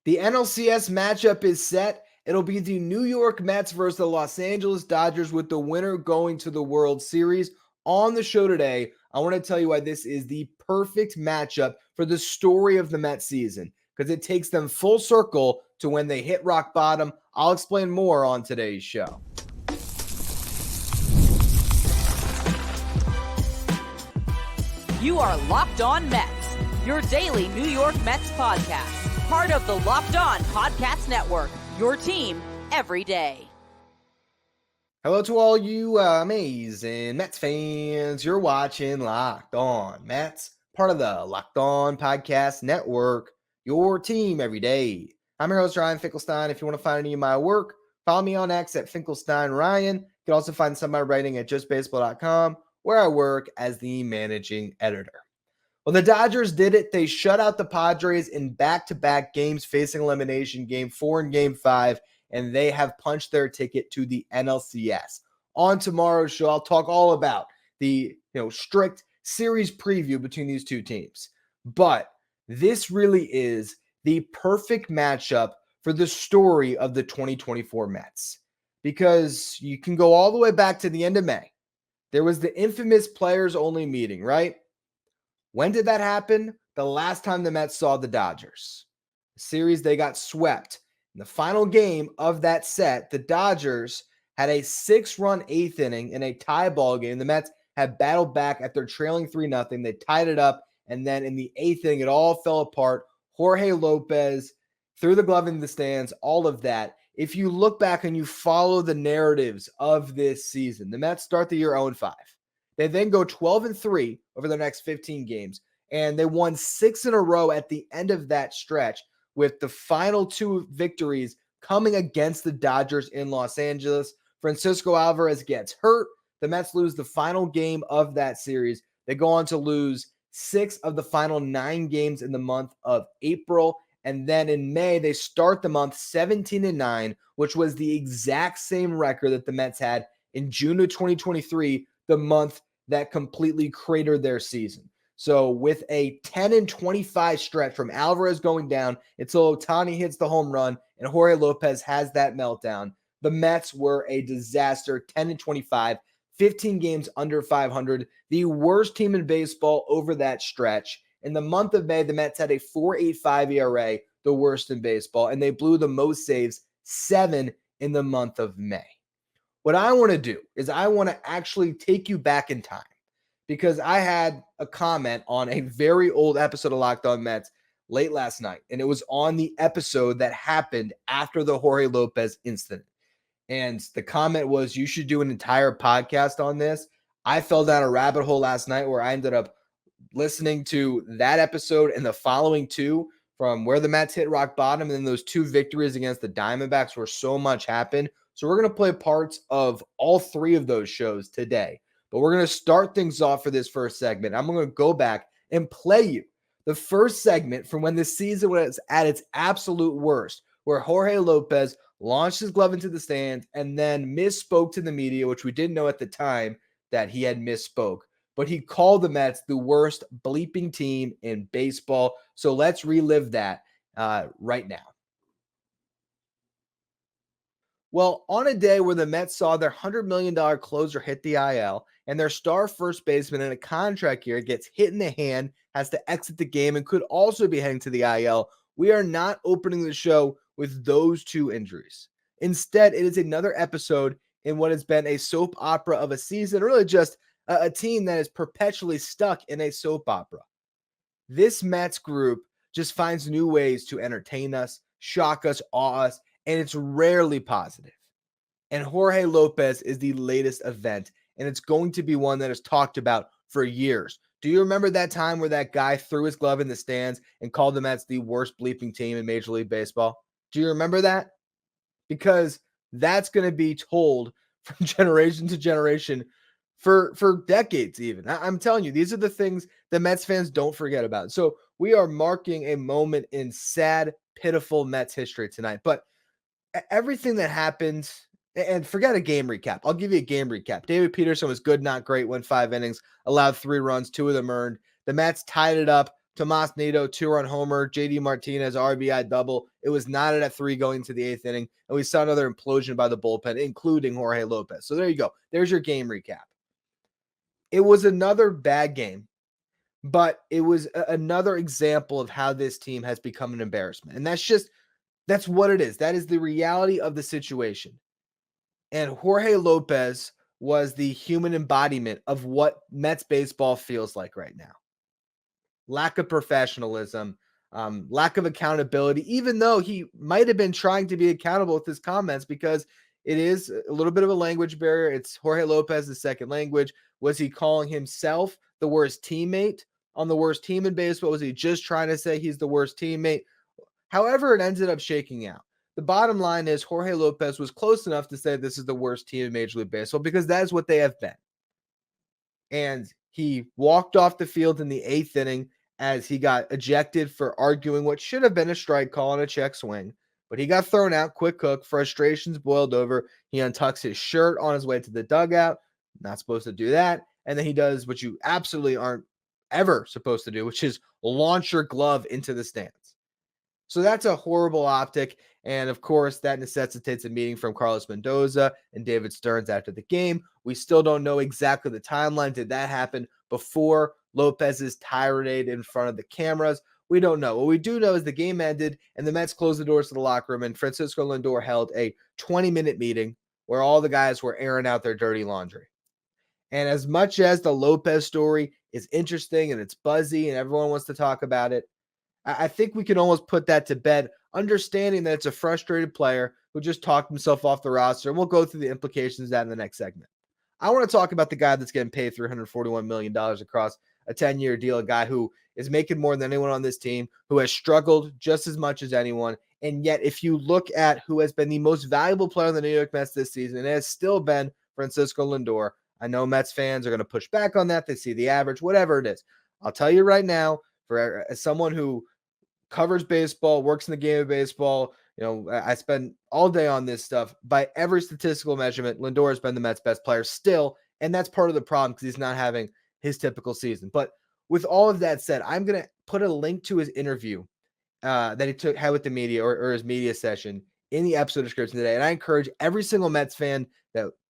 The NLCS matchup is set. It'll be the New York Mets versus the Los Angeles Dodgers, with the winner going to the World Series. On the show today, I want to tell you why this is the perfect matchup for the story of the Mets season, because it takes them full circle to when they hit rock bottom. I'll explain more on today's show. You are Locked On Mets, your daily New York Mets podcast. Part of the Locked On Podcast Network, your team every day. Hello to all you amazing Mets fans. You're watching Locked On Mets, part of the Locked On Podcast Network, your team every day. I'm your host, Ryan Finkelstein. If you want to find any of my work, follow me on X at Finkelstein Ryan. You can also find some of my writing at justbaseball.com, where I work as the managing editor. Well, the Dodgers did it. They shut out the Padres in back-to-back games, facing elimination, Game 4 and Game 5, and they have punched their ticket to the NLCS. On tomorrow's show, I'll talk all about the strict series preview between these two teams. But this really is the perfect matchup for the story of the 2024 Mets, because you can go all the way back to the end of May. There was the infamous players-only meeting, right? When did that happen? The last time the Mets saw the Dodgers. The series, they got swept. In the final game of that set, the Dodgers had a 6-run eighth inning in a tie ball game. The Mets had battled back after trailing 3-0. They tied it up, and then in the eighth inning, it all fell apart. Jorge Lopez threw the glove in the stands, all of that. If you look back and you follow the narratives of this season, the Mets start the year 0-5. They then go 12-3 over the next 15 games, and they won 6 in a row at the end of that stretch, with the final 2 victories coming against the Dodgers in Los Angeles. Francisco Alvarez gets hurt. The Mets lose the final game of that series. They go on to lose 6 of the final 9 games in the month of April, and then in May, they start the month 17-9, which was the exact same record that the Mets had in June of 2023, the month that completely cratered their season. So with a 10-25 stretch from Alvarez going down until Ohtani hits the home run and Jorge Lopez has that meltdown, the Mets were a disaster. 10-25, 15 games under 500, the worst team in baseball over that stretch. In the month of May, the Mets had a 4.85 ERA, the worst in baseball, and they blew the most saves, 7 in the month of May. What I want to do is I want to actually take you back in time, because I had a comment on a very old episode of Locked On Mets late last night, and it was on the episode that happened after the Jorge Lopez incident. And the comment was, you should do an entire podcast on this. I fell down a rabbit hole last night where I ended up listening to that episode and the following 2 from where the Mets hit rock bottom, and then those 2 victories against the Diamondbacks where so much happened. So we're going to play parts of all 3 of those shows today. But we're going to start things off for this first segment. I'm going to go back and play you the first segment from when the season was at its absolute worst, where Jorge Lopez launched his glove into the stands and then misspoke to the media, which we didn't know at the time that he had misspoke. But he called the Mets the worst bleeping team in baseball. So let's relive that right now. Well, on a day where the Mets saw their $100 million closer hit the IL and their star first baseman in a contract year gets hit in the hand, has to exit the game, and could also be heading to the IL, we are not opening the show with those 2 injuries. Instead, it is another episode in what has been a soap opera of a season, really just a team that is perpetually stuck in a soap opera. This Mets group just finds new ways to entertain us, shock us, awe us, and it's rarely positive. And Jorge Lopez is the latest event, and it's going to be one that is talked about for years. Do you remember that time where that guy threw his glove in the stands and called the Mets the worst bleeping team in Major League Baseball? Do you remember that? Because that's going to be told from generation to generation for decades even. I'm telling you, these are the things that Mets fans don't forget about. So we are marking a moment in sad, pitiful Mets history tonight. But everything that happened, and forget a game recap. I'll give you a game recap. David Peterson was good, not great, went 5 innings, allowed 3 runs, 2 of them earned. The Mets tied it up Tomas Nido, 2-run homer, JD Martinez, RBI double. It was knotted at 3 going to the 8th inning, and we saw another implosion by the bullpen, including Jorge Lopez. So there you go. There's your game recap. It was another bad game, but it was another example of how this team has become an embarrassment. And that's what it is. That is the reality of the situation. And Jorge Lopez was the human embodiment of what Mets baseball feels like right now. Lack of professionalism, lack of accountability, even though he might have been trying to be accountable with his comments, because it is a little bit of a language barrier. It's Jorge Lopez's second language. Was he calling himself the worst teammate on the worst team in baseball? Was he just trying to say he's the worst teammate? However, it ended up shaking out. The bottom line is Jorge Lopez was close enough to say this is the worst team in Major League Baseball, because that is what they have been. And he walked off the field in the 8th inning as he got ejected for arguing what should have been a strike call on a check swing. But he got thrown out, quick hook, frustrations boiled over. He untucks his shirt on his way to the dugout. Not supposed to do that. And then he does what you absolutely aren't ever supposed to do, which is launch your glove into the stands. So that's a horrible optic. And of course, that necessitates a meeting from Carlos Mendoza and David Stearns after the game. We still don't know exactly the timeline. Did that happen before Lopez's tirade in front of the cameras? We don't know. What we do know is the game ended and the Mets closed the doors to the locker room, and Francisco Lindor held a 20-minute meeting where all the guys were airing out their dirty laundry. And as much as the Lopez story is interesting and it's buzzy and everyone wants to talk about it, I think we can almost put that to bed, understanding that it's a frustrated player who just talked himself off the roster. And we'll go through the implications of that in the next segment. I want to talk about the guy that's getting paid $341 million across a 10-year deal, a guy who is making more than anyone on this team, who has struggled just as much as anyone. And yet, if you look at who has been the most valuable player in the New York Mets this season, it has still been Francisco Lindor. I know Mets fans are going to push back on that. They see the average, whatever it is. I'll tell you right now, as someone who covers baseball, works in the game of baseball, I spend all day on this stuff. By every statistical measurement, Lindor has been the Mets' best player still, and that's part of the problem because he's not having his typical season. But with all of that said, I'm going to put a link to his interview that he had with the media, or his media session, in the episode description today. And I encourage every single Mets fan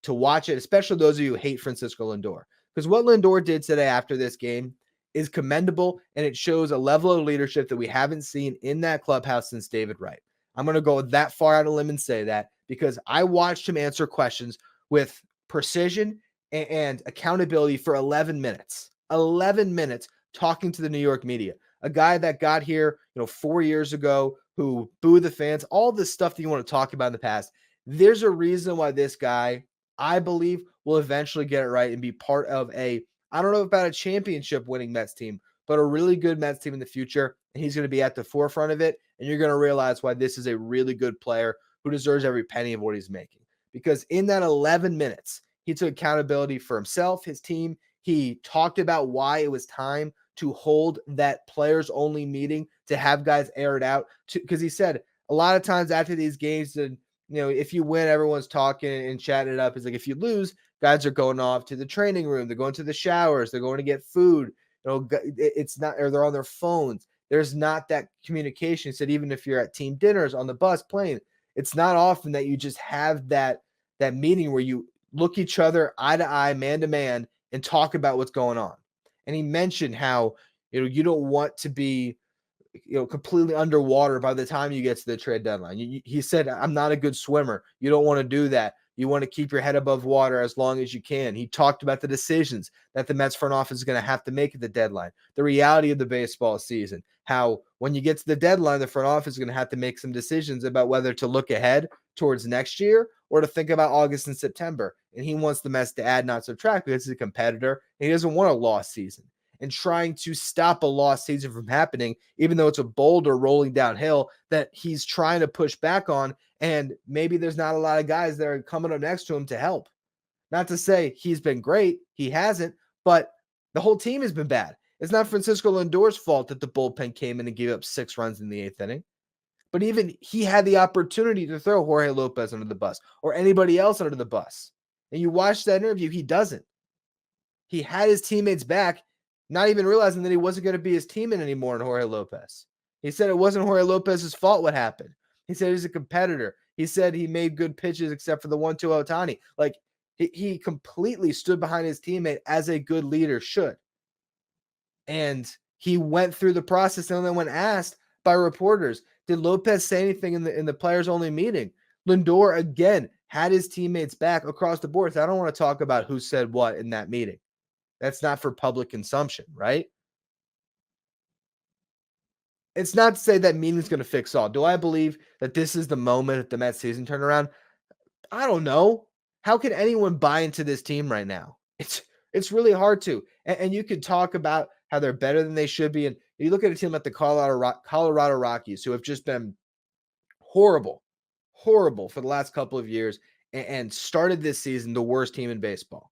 to watch it, especially those of you who hate Francisco Lindor. Because what Lindor did today after this game is commendable, and it shows a level of leadership that we haven't seen in that clubhouse since David Wright. I'm going to go that far out of a limb and say that because I watched him answer questions with precision and accountability for 11 minutes. 11 minutes talking to the New York media. A guy that got here, 4 years ago, who booed the fans, all this stuff that you want to talk about in the past. There's a reason why this guy, I believe, will eventually get it right and be part of I don't know about a championship winning Mets team, but a really good Mets team in the future. And he's going to be at the forefront of it. And you're going to realize why this is a really good player who deserves every penny of what he's making. Because in that 11 minutes, he took accountability for himself, his team. He talked about why it was time to hold that players only meeting, to have guys air it out. Because he said a lot of times after these games, if you win, everyone's talking and chatting it up. It's like, if you lose, guys are going off to the training room. They're going to the showers. They're going to get food. It's not, or they're on their phones. There's not that communication. He said, even if you're at team dinners, on the bus, plane, it's not often that you just have that meeting where you look each other eye to eye, man to man, and talk about what's going on. And he mentioned how, you don't want to be, completely underwater by the time you get to the trade deadline. He said, I'm not a good swimmer. You don't want to do that. You want to keep your head above water as long as you can. He talked about the decisions that the Mets front office is going to have to make at the deadline, the reality of the baseball season, how when you get to the deadline, the front office is going to have to make some decisions about whether to look ahead towards next year or to think about August and September. And he wants the Mets to add, not subtract, because he's a competitor and he doesn't want a lost season. And trying to stop a lost season from happening, even though it's a boulder rolling downhill that he's trying to push back on. And maybe there's not a lot of guys that are coming up next to him to help. Not to say he's been great. He hasn't, but the whole team has been bad. It's not Francisco Lindor's fault that the bullpen came in and gave up 6 runs in the 8th inning. But even he had the opportunity to throw Jorge Lopez under the bus or anybody else under the bus. And you watch that interview, he doesn't. He had his teammates back. not even realizing that he wasn't going to be his teammate anymore in Jorge Lopez. He said it wasn't Jorge Lopez's fault what happened. He said he's a competitor. He said he made good pitches except for the 1-2 Ohtani. Like, he completely stood behind his teammate as a good leader should. And he went through the process, and then when asked by reporters, did Lopez say anything in the players only meeting? Lindor again had his teammates back across the board. So I don't want to talk about who said what in that meeting. That's not for public consumption, right? It's not to say that meeting's going to fix all. Do I believe that this is the moment of the Mets season turnaround? I don't know. How can anyone buy into this team right now? It's really hard to. And you could talk about how they're better than they should be. And you look at a team like the Colorado Rockies, who have just been horrible for the last couple of years and started this season the worst team in baseball.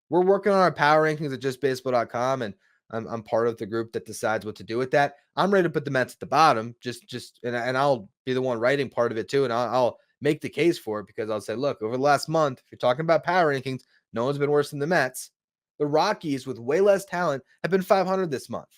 We're working on our power rankings at justbaseball.com, and I'm part of the group that decides what to do with that. I'm ready to put the Mets at the bottom, and I'll be the one writing part of it too, and I'll make the case for it because I'll say, look, over the last month, if you're talking about power rankings, no one's been worse than the Mets. The Rockies, with way less talent, have been 500 this month,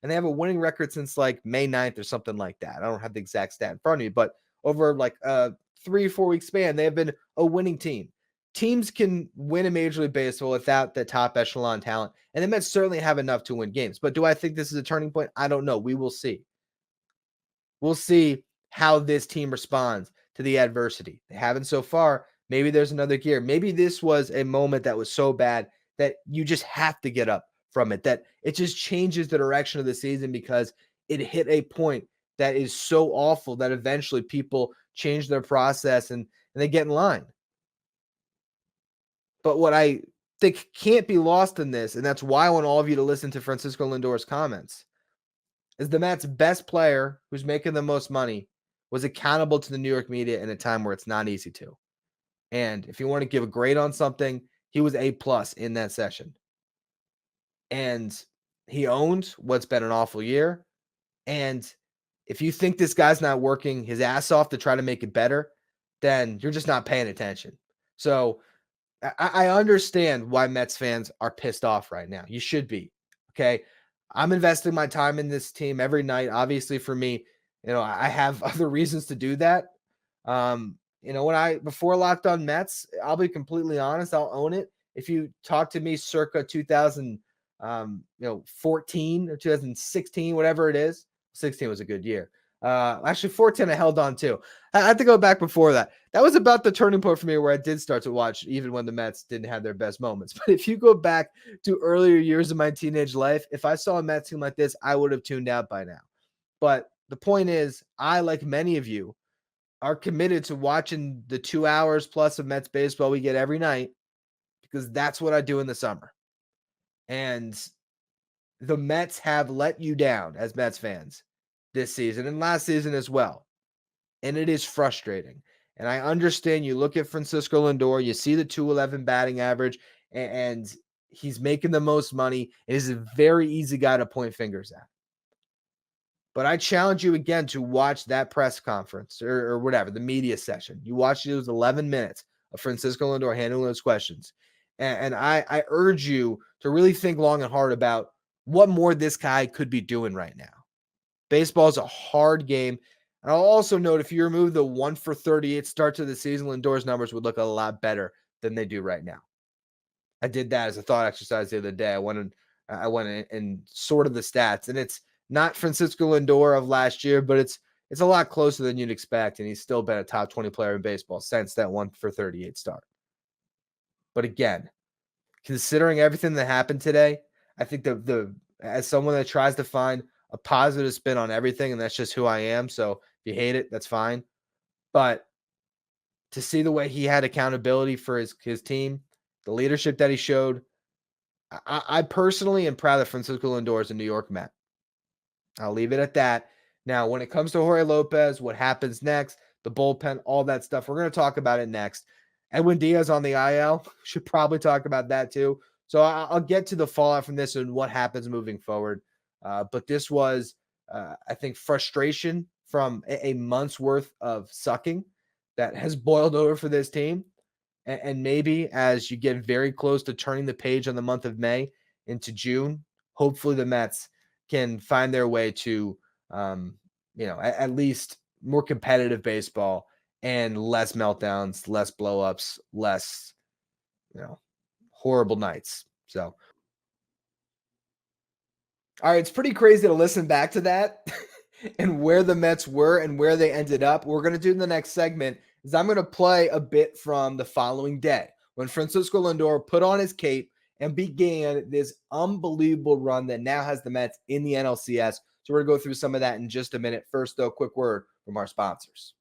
and they have a winning record since like May 9th or something like that. I don't have the exact stat in front of me, but over like a 3-4 week span, they have been a winning team. Teams can win in Major League Baseball without the top echelon talent, and the Mets certainly have enough to win games. But do I think this is a turning point? I don't know. We will see. We'll see how this team responds to the adversity. They haven't so far. Maybe there's another gear. Maybe this was a moment that was so bad that you just have to get up from it, that it just changes the direction of the season because it hit a point that is so awful that eventually people change their process and they get in line. But what I think can't be lost in this, and that's why I want all of you to listen to Francisco Lindor's comments, is the Mets' best player, who's making the most money, was accountable to the New York media in a time where it's not easy to. And if you want to give a grade on something, he was A+ in that session. And he owned what's been an awful year. And if you think this guy's not working his ass off to try to make it better, then you're just not paying attention. So I understand why Mets fans are pissed off right now. You should be. Okay. I'm investing my time in this team every night. Obviously, for me, I have other reasons to do that. Before Locked On Mets, I'll be completely honest, I'll own it. If you talk to me circa 2014 or 2016, whatever it is, 16 was a good year. Actually 14 I held on to. I had to go back before that. That was about the turning point for me where I did start to watch even when the Mets didn't have their best moments. But if you go back to earlier years of my teenage life, if I saw a Mets team like this, I would have tuned out by now. But the point is, I, like many of you, are committed to watching the 2 hours plus of Mets baseball we get every night because that's what I do in the summer. And the Mets have let you down as Mets fans this season and last season as well. And it is frustrating. And I understand you look at Francisco Lindor, you see the 211 batting average, and he's making the most money. It is a very easy guy to point fingers at. But I challenge you again to watch that press conference or whatever, the media session. You watch those 11 minutes of Francisco Lindor handling those questions. And I urge you to really think long and hard about what more this guy could be doing right now. Baseball is a hard game. And I'll also note, if you remove the 1-for-38 start to the season, Lindor's numbers would look a lot better than they do right now. I did that as a thought exercise the other day. I went and sorted the stats, and it's not Francisco Lindor of last year, but it's a lot closer than you'd expect, and he's still been a top 20 player in baseball since that 1-for-38 start. But again, considering everything that happened today, I think as someone that tries to find a positive spin on everything, and that's just who I am. So if you hate it, that's fine. But to see the way he had accountability for his team, the leadership that he showed, I personally am proud that Francisco Lindor is a New York Met. I'll leave it at that. Now, when it comes to Jorge Lopez, what happens next, the bullpen, all that stuff, we're going to talk about it next. Edwin Diaz on the IL, should probably talk about that too. So I'll get to the fallout from this and what happens moving forward. But this was, I think, frustration from a month's worth of sucking that has boiled over for this team. And maybe as you get very close to turning the page on the month of May into June, hopefully the Mets can find their way to, at least more competitive baseball and less meltdowns, less blowups, less, horrible nights. So, all right, it's pretty crazy to listen back to that and where the Mets were and where they ended up. What we're going to do in the next segment is I'm going to play a bit from the following day when Francisco Lindor put on his cape and began this unbelievable run that now has the Mets in the NLCS. So we're going to go through some of that in just a minute. First, though, quick word from our sponsors.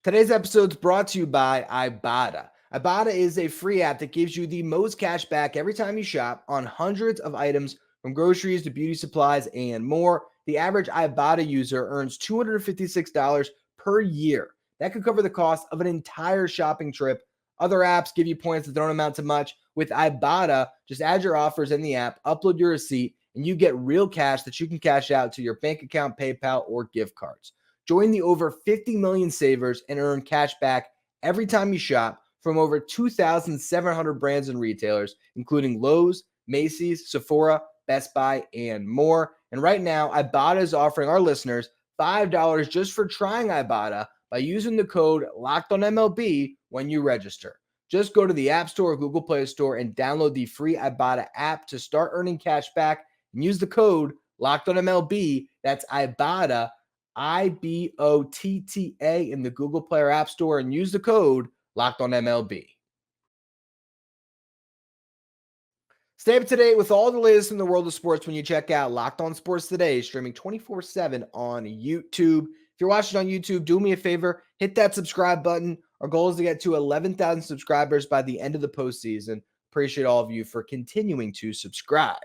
Today's episode is brought to you by Ibotta. Ibotta is a free app that gives you the most cash back every time you shop on hundreds of items from groceries to beauty supplies and more. The average Ibotta user earns $256 per year. That could cover the cost of an entire shopping trip. Other apps give you points that don't amount to much. With Ibotta, just add your offers in the app, upload your receipt, and you get real cash that you can cash out to your bank account, PayPal, or gift cards. Join the over 50 million savers and earn cash back every time you shop from over 2,700 brands and retailers, including Lowe's, Macy's, Sephora, Best Buy, and more. And right now, Ibotta is offering our listeners $5 just for trying Ibotta by using the code LOCKEDONMLB when you register. Just go to the App Store or Google Play Store and download the free Ibotta app to start earning cash back and use the code LOCKEDONMLB. That's Ibotta, IBOTTA in the Google Play or App Store and use the code LOCKEDONMLB. Stay up to date with all the latest in the world of sports when you check out Locked On Sports Today, streaming 24/7 on YouTube. If you're watching on YouTube, do me a favor, hit that subscribe button. Our goal is to get to 11,000 subscribers by the end of the postseason. Appreciate all of you for continuing to subscribe.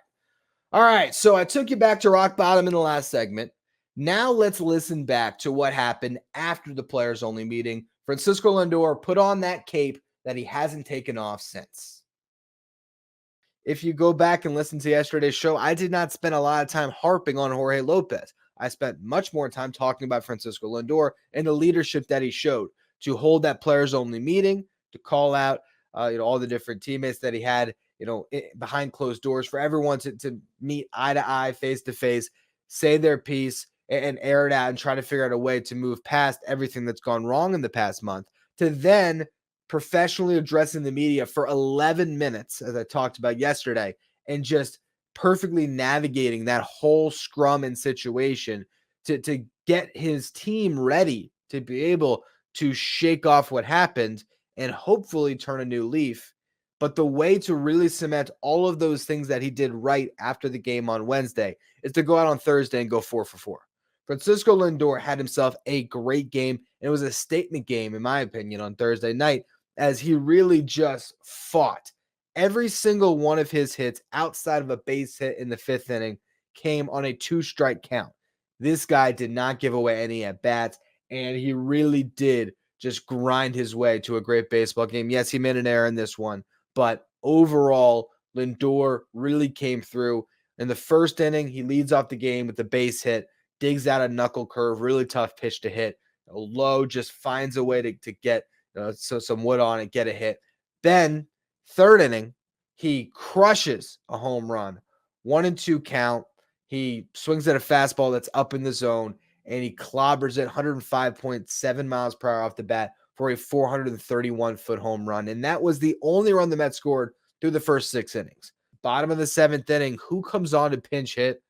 All right, so I took you back to rock bottom in the last segment. Now let's listen back to what happened after the players-only meeting. Francisco Lindor put on that cape that he hasn't taken off since. If you go back and listen to yesterday's show, I did not spend a lot of time harping on Jorge Lopez. I spent much more time talking about Francisco Lindor and the leadership that he showed to hold that players-only meeting, to call out all the different teammates that he had, behind closed doors, for everyone to meet eye to eye, face to face, say their piece and air it out and try to figure out a way to move past everything that's gone wrong in the past month, to then professionally addressing the media for 11 minutes, as I talked about yesterday, and just perfectly navigating that whole scrum and situation to get his team ready to be able to shake off what happened and hopefully turn a new leaf. But the way to really cement all of those things that he did right after the game on Wednesday is to go out on Thursday and go 4 for 4. Francisco Lindor had himself a great game. And it was a statement game, in my opinion, on Thursday night, as he really just fought. Every single one of his hits outside of a base hit in the fifth inning came on a 2-strike count. This guy did not give away any at-bats, and he really did just grind his way to a great baseball game. Yes, he made an error in this one, but overall, Lindor really came through. In the first inning, he leads off the game with a base hit, digs out a knuckle curve, really tough pitch to hit. Low just finds a way to get some wood on it, get a hit. Then, third inning, he crushes a home run. 1-2 count. He swings at a fastball that's up in the zone, and he clobbers it 105.7 miles per hour off the bat for a 431-foot home run. And that was the only run the Mets scored through the first 6 innings. Bottom of the 7th inning, who comes on to pinch hit?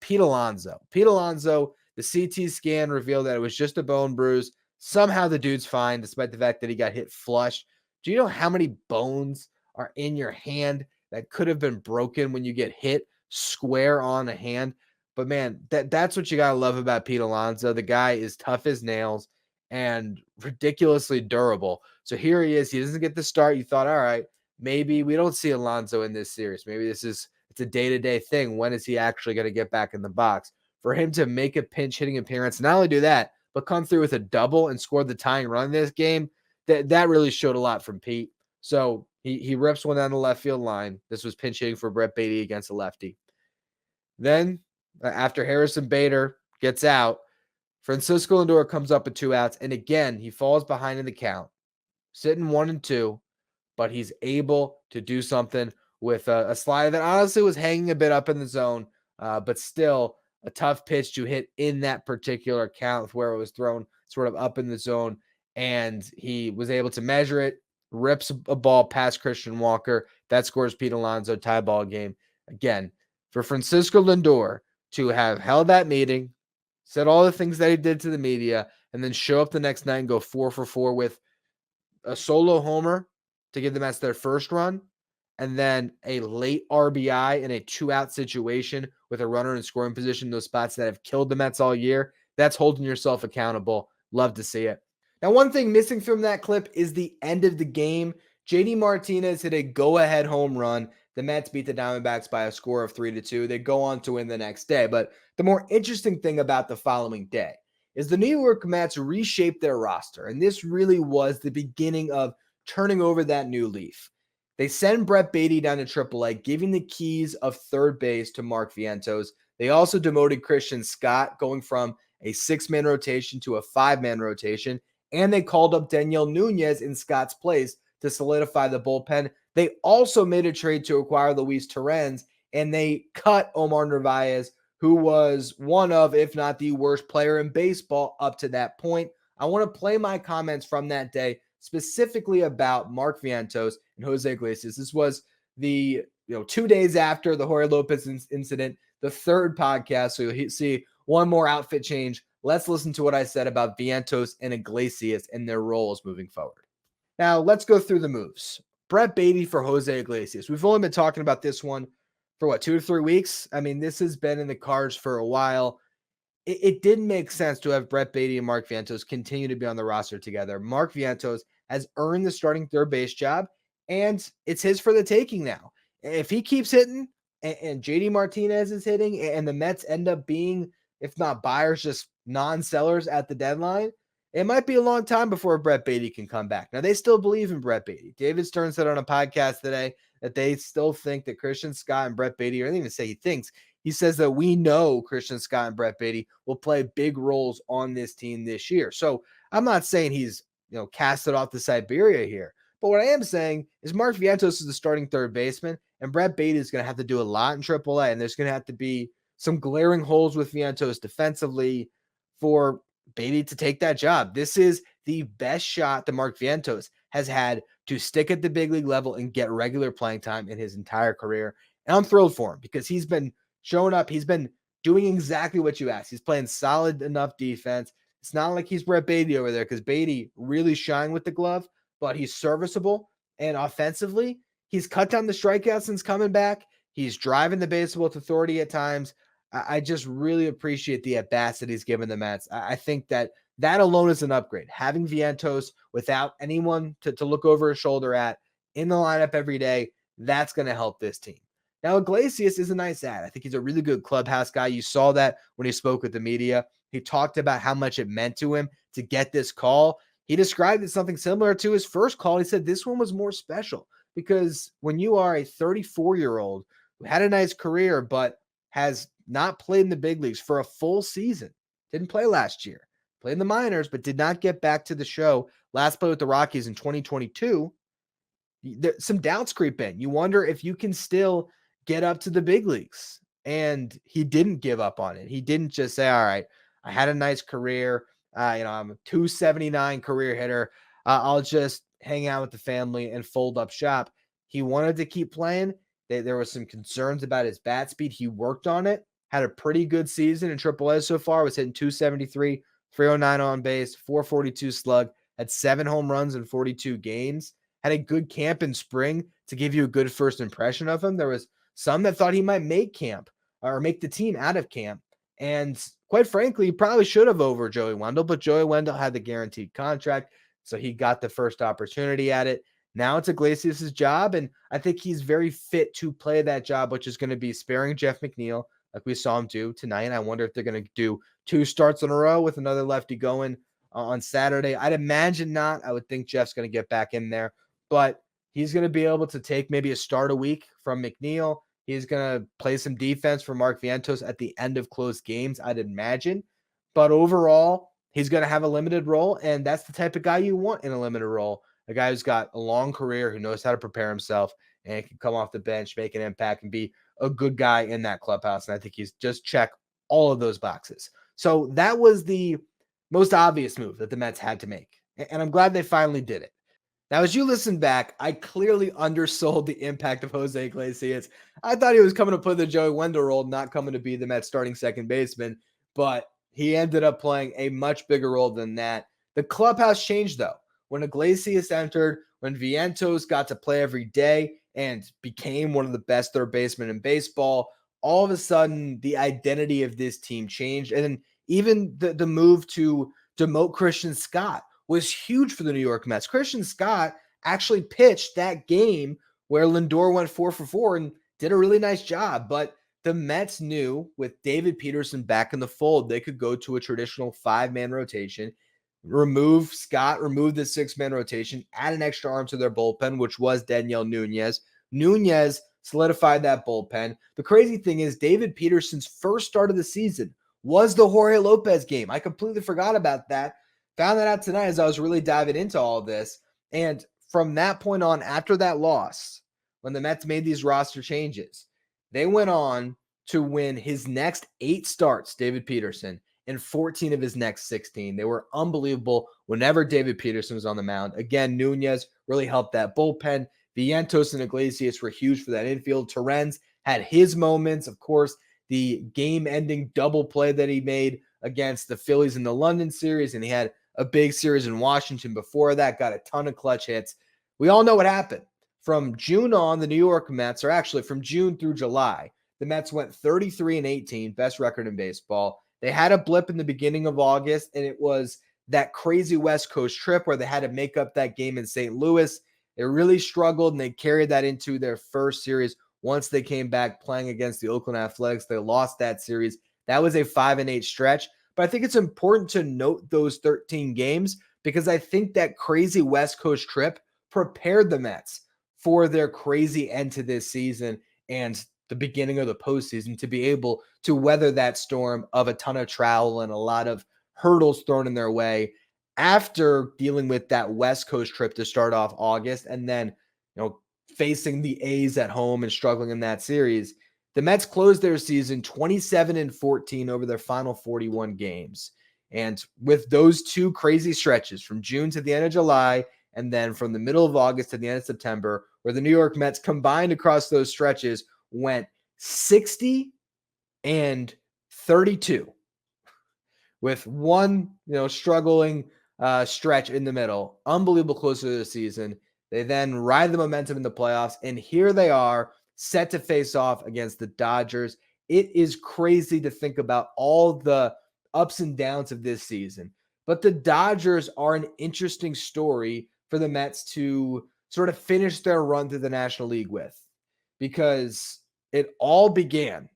Pete Alonso. Pete Alonso, the CT scan revealed that it was just a bone bruise. Somehow the dude's fine, despite the fact that he got hit flush. Do you know how many bones are in your hand that could have been broken when you get hit square on a hand? But man, that's what you got to love about Pete Alonso. The guy is tough as nails and ridiculously durable. So here he is. He doesn't get the start. You thought, all right, maybe we don't see Alonso in this series. Maybe it's a day-to-day thing. When is he actually going to get back in the box? For him to make a pinch hitting appearance, not only do that, but come through with a double and score the tying run in this game, that really showed a lot from Pete. So he rips one down the left field line. This was pinch hitting for Brett Beatty against a lefty. Then, after Harrison Bader gets out, Francisco Lindor comes up with 2 outs, and again, he falls behind in the count, sitting 1-2, but he's able to do something with a slider that honestly was hanging a bit up in the zone, but still a tough pitch to hit in that particular count where it was thrown sort of up in the zone. And he was able to measure it, rips a ball past Christian Walker. That scores Pete Alonso, tie ball game. Again, for Francisco Lindor to have held that meeting, said all the things that he did to the media, and then show up the next night and go 4 for 4 with a solo homer to give the Mets their first run, and then a late RBI in a 2-out situation with a runner in scoring position, those spots that have killed the Mets all year. That's holding yourself accountable. Love to see it. Now, one thing missing from that clip is the end of the game. JD Martinez hit a go-ahead home run. The Mets beat the Diamondbacks by a score of 3-2. They go on to win the next day. But the more interesting thing about the following day is the New York Mets reshaped their roster. And this really was the beginning of turning over that new leaf. They send Brett Baty down to AAA, giving the keys of third base to Mark Vientos. They also demoted Christian Scott, going from a 6-man rotation to a 5-man rotation. And they called up Daniel Nunez in Scott's place to solidify the bullpen. They also made a trade to acquire Luis Torrens, and they cut Omar Narvaez, who was one of, if not the worst player in baseball up to that point. I want to play my comments from that day, specifically about Mark Vientos and Jose Iglesias. This was the 2 days after the Jorge Lopez incident, the third podcast. So you'll see one more outfit change. Let's listen to what I said about Vientos and Iglesias and their roles moving forward. Now, let's go through the moves. Brett Baty for Jose Iglesias. We've only been talking about this one for 2 to 3 weeks. I mean, this has been in the cards for a while. It didn't make sense to have Brett Baty and Mark Vientos continue to be on the roster together. Mark Vientos has earned the starting third base job, and it's his for the taking now. If he keeps hitting and JD Martinez is hitting and the Mets end up being, if not buyers, just non-sellers at the deadline, it might be a long time before Brett Baty can come back. Now, they still believe in Brett Baty. David Stern said on a podcast today that they still think that Christian Scott and Brett Baty, or I didn't even say he thinks, he says that we know Christian Scott and Brett Baty will play big roles on this team this year. So I'm not saying he's casted off to Siberia here. But what I am saying is Mark Vientos is the starting third baseman, and Brett Baty is going to have to do a lot in AAA, and there's going to have to be some glaring holes with Vientos defensively for Baty to take that job. This is the best shot that Mark Vientos has had to stick at the big league level and get regular playing time in his entire career. And I'm thrilled for him because he's been showing up. He's been doing exactly what you asked. He's playing solid enough defense. It's not like he's Brett Baty over there because Baty really shined with the glove, but he's serviceable. And offensively, he's cut down the strikeouts since coming back. He's driving the baseball with authority at times. I just really appreciate the at-bats that he's given the Mets. I think that alone is an upgrade. Having Vientos without anyone to look over his shoulder at in the lineup every day, that's going to help this team. Now, Iglesias is a nice add. I think he's a really good clubhouse guy. You saw that when he spoke with the media. He talked about how much it meant to him to get this call. He described it something similar to his first call. He said this one was more special because when you are a 34-year-old who had a nice career but has not played in the big leagues for a full season, didn't play last year, played in the minors, but did not get back to the show. Last played with the Rockies in 2022. Some doubts creep in. You wonder if you can still get up to the big leagues. And he didn't give up on it. He didn't just say, all right, I had a nice career. I'm a 279 career hitter. I'll just hang out with the family and fold up shop. He wanted to keep playing. There was some concerns about his bat speed. He worked on it. Had a pretty good season in AAA so far. Was hitting 273, 309 on base, 442 slug. Had 7 home runs in 42 games. Had a good camp in spring to give you a good first impression of him. There was some that thought he might make camp or make the team out of camp. And quite frankly, he probably should have over Joey Wendell, but Joey Wendell had the guaranteed contract, so he got the first opportunity at it. Now it's Iglesias' job, and I think he's very fit to play that job, which is going to be sparing Jeff McNeil, like we saw him do tonight. I wonder if they're going to do 2 starts in a row with another lefty going on Saturday. I'd imagine not. I would think Jeff's going to get back in there, but he's going to be able to take maybe a start a week from McNeil. He's going to play some defense for Mark Vientos at the end of close games, I'd imagine. But overall, he's going to have a limited role, and that's the type of guy you want in a limited role. A guy who's got a long career, who knows how to prepare himself, and can come off the bench, make an impact, and be a good guy in that clubhouse. And I think he's just checked all of those boxes. So that was the most obvious move that the Mets had to make. And I'm glad they finally did it. Now, as you listen back, I clearly undersold the impact of Jose Iglesias. I thought he was coming to play the Joey Wendell role, not coming to be the Mets starting second baseman, but he ended up playing a much bigger role than that. The clubhouse changed, though. When Iglesias entered, when Vientos got to play every day and became one of the best third basemen in baseball, all of a sudden, the identity of this team changed. And even the move to demote Christian Scott was huge for the New York Mets. Christian Scott actually pitched that game where Lindor went 4 for 4 and did a really nice job. But the Mets knew with David Peterson back in the fold, they could go to a traditional 5-man rotation, remove Scott, remove the 6-man rotation, add an extra arm to their bullpen, which was Daniel Nunez. Nunez solidified that bullpen. The crazy thing is David Peterson's first start of the season was the Jorge Lopez game. I completely forgot about that. Found that out tonight as I was really diving into all of this. And from that point on, after that loss, when the Mets made these roster changes, they went on to win his next 8 starts, David Peterson, and 14 of his next 16. They were unbelievable whenever David Peterson was on the mound. Again, Nunez really helped that bullpen. Vientos and Iglesias were huge for that infield. Torrens had his moments. Of course, the game-ending double play that he made against the Phillies in the London series, and he had a big series in Washington before that, got a ton of clutch hits. We all know what happened. From June on, the New York Mets, or actually from June through July, the Mets went 33-18, best record in baseball. They had a blip in the beginning of August, and it was that crazy West Coast trip where they had to make up that game in St. Louis. They really struggled, and they carried that into their first series. Once they came back playing against the Oakland Athletics, they lost that series. That was a 5-8 stretch. But I think it's important to note those 13 games because I think that crazy West Coast trip prepared the Mets for their crazy end to this season and the beginning of the postseason to be able to weather that storm of a ton of travel and a lot of hurdles thrown in their way after dealing with that West Coast trip to start off August and then, facing the A's at home and struggling in that series. The Mets closed their season 27-14 over their final 41 games. And with those 2 crazy stretches from June to the end of July, and then from the middle of August to the end of September, where the New York Mets combined across those stretches went 60-32 with one, struggling stretch in the middle. Unbelievable close to the season. They then ride the momentum in the playoffs, and here they are, set to face off against the Dodgers. It is crazy to think about all the ups and downs of this season. But the Dodgers are an interesting story for the Mets to sort of finish their run through the National League with. Because it all began,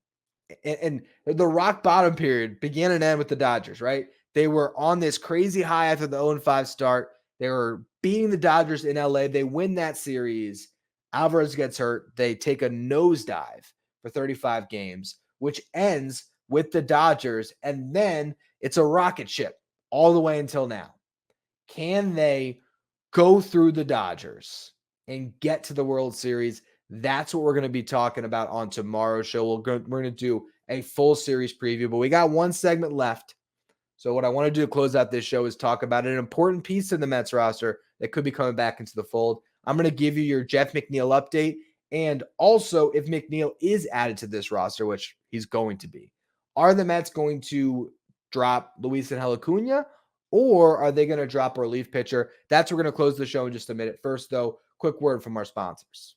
and the rock bottom period began and ended with the Dodgers, right? They were on this crazy high after the 0-5 start. They were beating the Dodgers in LA. They win that series. Alvarez gets hurt. They take a nosedive for 35 games, which ends with the Dodgers. And then it's a rocket ship all the way until now. Can they go through the Dodgers and get to the World Series? That's what we're going to be talking about on tomorrow's show. We're going to do a full series preview, but we got one segment left. So what I want to do to close out this show is talk about an important piece in the Mets roster that could be coming back into the fold. I'm going to give you your Jeff McNeil update, and also if McNeil is added to this roster, which he's going to be, are the Mets going to drop Luisangel Acuna, or are they going to drop a relief pitcher? That's what we're going to close the show in just a minute. First, though, quick word from our sponsors.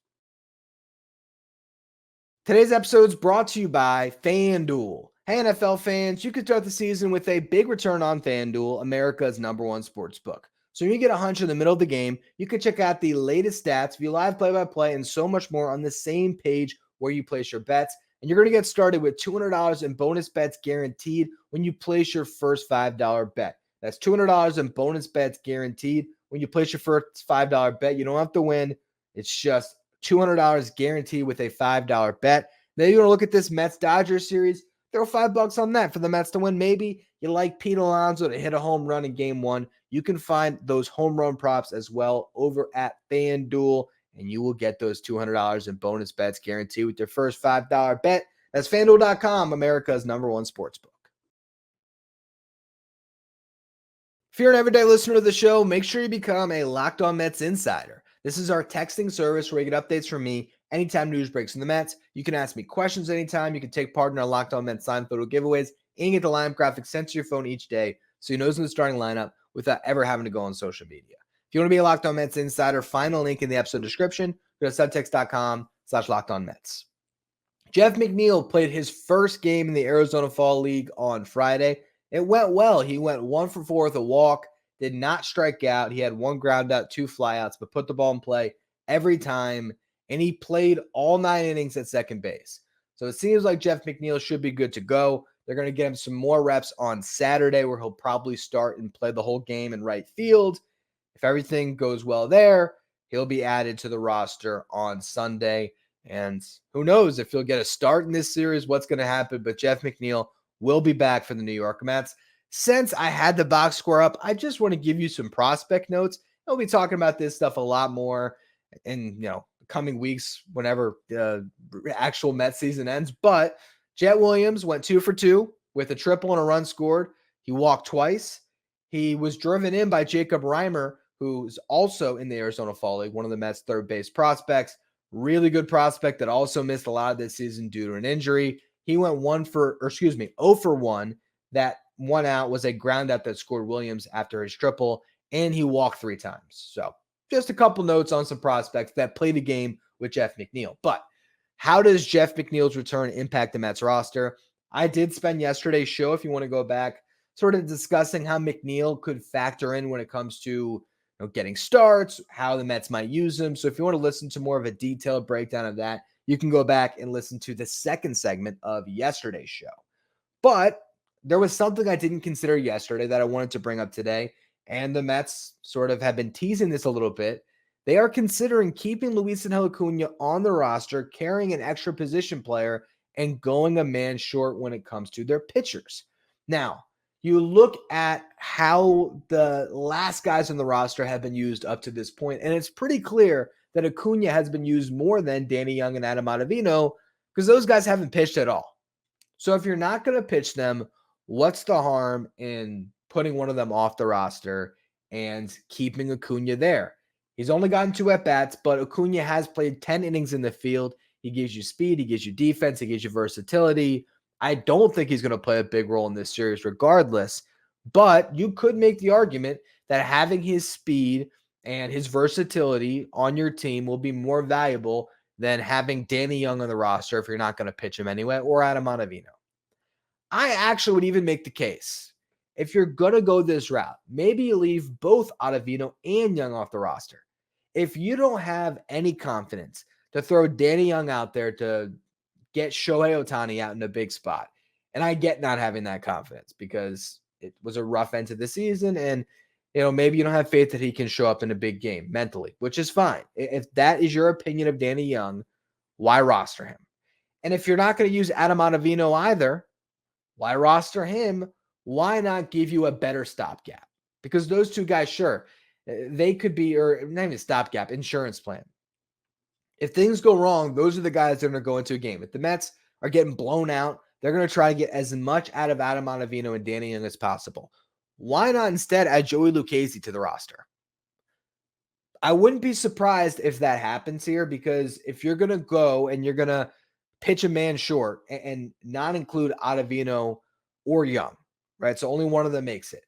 Today's episode is brought to you by FanDuel. Hey, NFL fans, you can start the season with a big return on FanDuel, America's #1 sports book. So when you get a hunch in the middle of the game, you can check out the latest stats, view live play-by-play, and so much more on the same page where you place your bets. And you're going to get started with $200 in bonus bets guaranteed when you place your first $5 bet. That's $200 in bonus bets guaranteed when you place your first $5 bet. You don't have to win. It's just $200 guaranteed with a $5 bet. Then you're going to look at this Mets-Dodgers series. Throw $5 on that for the Mets to win. Maybe you like Pete Alonso to hit a home run in game 1. You can find those home run props as well over at FanDuel. and you will get those $200 in bonus bets guaranteed with your first $5 bet. That's FanDuel.com, America's #1 sportsbook. If you're an everyday listener to the show, make sure you become a Locked On Mets insider. This is our texting service where you get updates from me anytime news breaks in the Mets. You can ask me questions anytime. You can take part in our Locked On Mets sign photo giveaways and get the lineup graphic sent to your phone each day so you know who's in the starting lineup without ever having to go on social media. If you want to be a Locked On Mets insider, find a link in the episode description. Go to subtext.com/LockedOnMets. Jeff McNeil played his first game in the Arizona Fall League on Friday. It went well. He went 1 for 4 with a walk, did not strike out. He had 1 ground out, 2 flyouts, but put the ball in play every time, and he played all 9 innings at second base. So it seems like Jeff McNeil should be good to go. They're going to get him some more reps on Saturday where he'll probably start and play the whole game in right field. If everything goes well there, he'll be added to the roster on Sunday. And who knows if he'll get a start in this series, what's going to happen. But Jeff McNeil will be back for the New York Mets. Since I had the box score up, I just want to give you some prospect notes. I'll be talking about this stuff a lot more in coming weeks whenever the actual Mets season ends. But Jet Williams went 2 for 2 with a triple and a run scored. He walked twice. He was driven in by Jacob Reimer, who's also in the Arizona Fall League, one of the Mets' third base prospects. Really good prospect that also missed a lot of this season due to an injury. He went 0 for 1. That 1 out was a ground out that scored Williams after his triple, and he walked 3 times. So just a couple notes on some prospects that played a game with Jeff McNeil. But how does Jeff McNeil's return impact the Mets roster? I did spend yesterday's show, if you want to go back, sort of discussing how McNeil could factor in when it comes to getting starts, how the Mets might use him. So if you want to listen to more of a detailed breakdown of that, you can go back and listen to the second segment of yesterday's show. But there was something I didn't consider yesterday that I wanted to bring up today, and the Mets sort of have been teasing this a little bit. They are considering keeping Luisangel Acuna on the roster, carrying an extra position player, and going a man short when it comes to their pitchers. Now, you look at how the last guys on the roster have been used up to this point, and it's pretty clear that Acuna has been used more than Danny Young and Adam Ottavino because those guys haven't pitched at all. So if you're not going to pitch them, what's the harm in putting one of them off the roster and keeping Acuna there? He's only gotten 2 at-bats, but Acuna has played 10 innings in the field. He gives you speed, he gives you defense, he gives you versatility. I don't think he's going to play a big role in this series regardless, but you could make the argument that having his speed and his versatility on your team will be more valuable than having Danny Young on the roster if you're not going to pitch him anyway, or Adam Ottavino. I actually would even make the case, if you're going to go this route, maybe you leave both Ottavino and Young off the roster. If you don't have any confidence to throw Danny Young out there to get Shohei Ohtani out in a big spot, and I get not having that confidence because it was a rough end to the season, and maybe you don't have faith that he can show up in a big game mentally, which is fine. If that is your opinion of Danny Young, why roster him? And if you're not going to use Adam Ottavino either, why roster him? Why not give you a better stopgap? Because those two guys, sure, they could be, or not even stopgap, insurance plan. If things go wrong, those are the guys that are going to go into a game. If the Mets are getting blown out, they're going to try to get as much out of Adam Ottavino and Danny Young as possible. Why not instead add Joey Lucchesi to the roster? I wouldn't be surprised if that happens here, because if you're going to go and you're going to pitch a man short and not include Ottavino or Young, right? So only one of them makes it.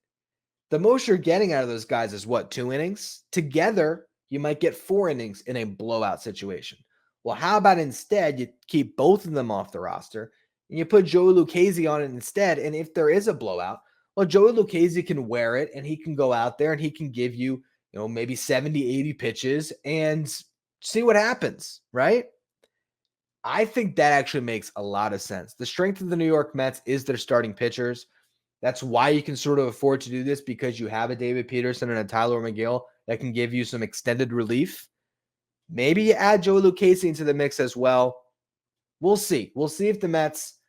The most you're getting out of those guys is what, 2 innings? Together, you might get 4 innings in a blowout situation. Well, how about instead you keep both of them off the roster and you put Joey Lucchesi on it instead? And if there is a blowout, well, Joey Lucchesi can wear it and he can go out there and he can give you, maybe 70, 80 pitches and see what happens, right? I think that actually makes a lot of sense. The strength of the New York Mets is their starting pitchers. That's why you can sort of afford to do this, because you have a David Peterson and a Tyler McGill that can give you some extended relief. Maybe you add Joey Lucchesi into the mix as well. We'll see. We'll see if the Mets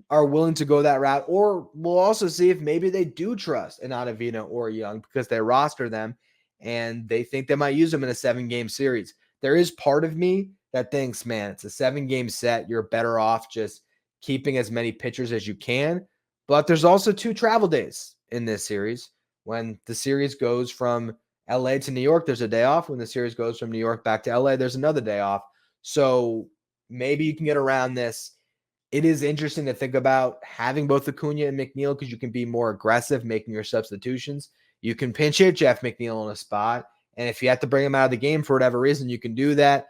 are willing to go that route, or we'll also see if maybe they do trust an Ottavino or Young because they roster them and they think they might use them in a 7-game series. there is part of me that thinks, man, it's a 7-game set. You're better off just keeping as many pitchers as you can. But there's also 2 travel days in this series. When the series goes from LA to New York, there's a day off. When the series goes from New York back to LA, there's another day off. So maybe you can get around this. It is interesting to think about having both Acuna and McNeil because you can be more aggressive making your substitutions. You can pinch hit Jeff McNeil on a spot. And if you have to bring him out of the game for whatever reason, you can do that.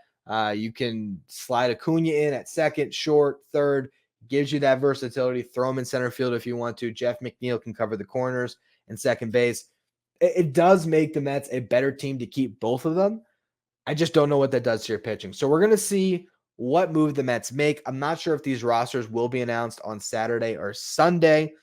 You can slide Acuna in at second, short, third. Gives you that versatility. Throw him in center field if you want to. Jeff McNeil can cover the corners and second base. It does make the Mets a better team to keep both of them. I just don't know what that does to your pitching. So we're going to see what move the Mets make. I'm not sure if these rosters will be announced on Saturday or Sunday,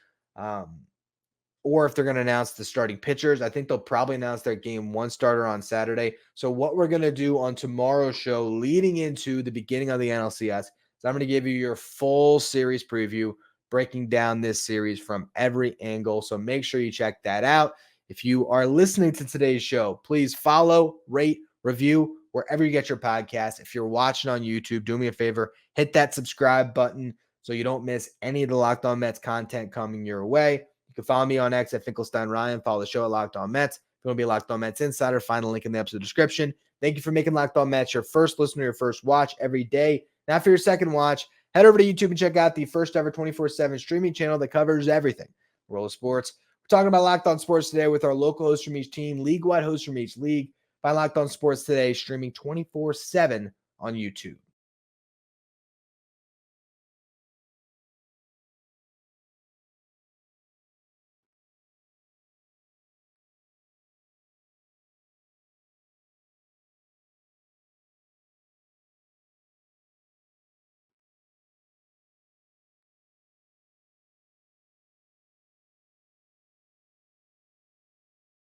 or if they're going to announce the starting pitchers. I think they'll probably announce their game 1 starter on Saturday. So what we're going to do on tomorrow's show leading into the beginning of the NLCS is I'm going to give you your full series preview, breaking down this series from every angle. So make sure you check that out. If you are listening to today's show, please follow, rate, review wherever you get your podcast. If you're watching on YouTube, do me a favor, hit that subscribe button so you don't miss any of the Locked On Mets content coming your way. You can follow me on X at Finkelstein Ryan. Follow the show at Locked On Mets. If you want to be a Locked On Mets insider, find the link in the episode description. Thank you for making Locked On Mets your first listener, your first watch every day. Now for your second watch, head over to YouTube and check out the first ever 24/7 streaming channel that covers everything world of sports. We're talking about Locked On Sports today with our local hosts from each team, league-wide hosts from each league. Find Locked On Sports today, streaming 24/7 on YouTube.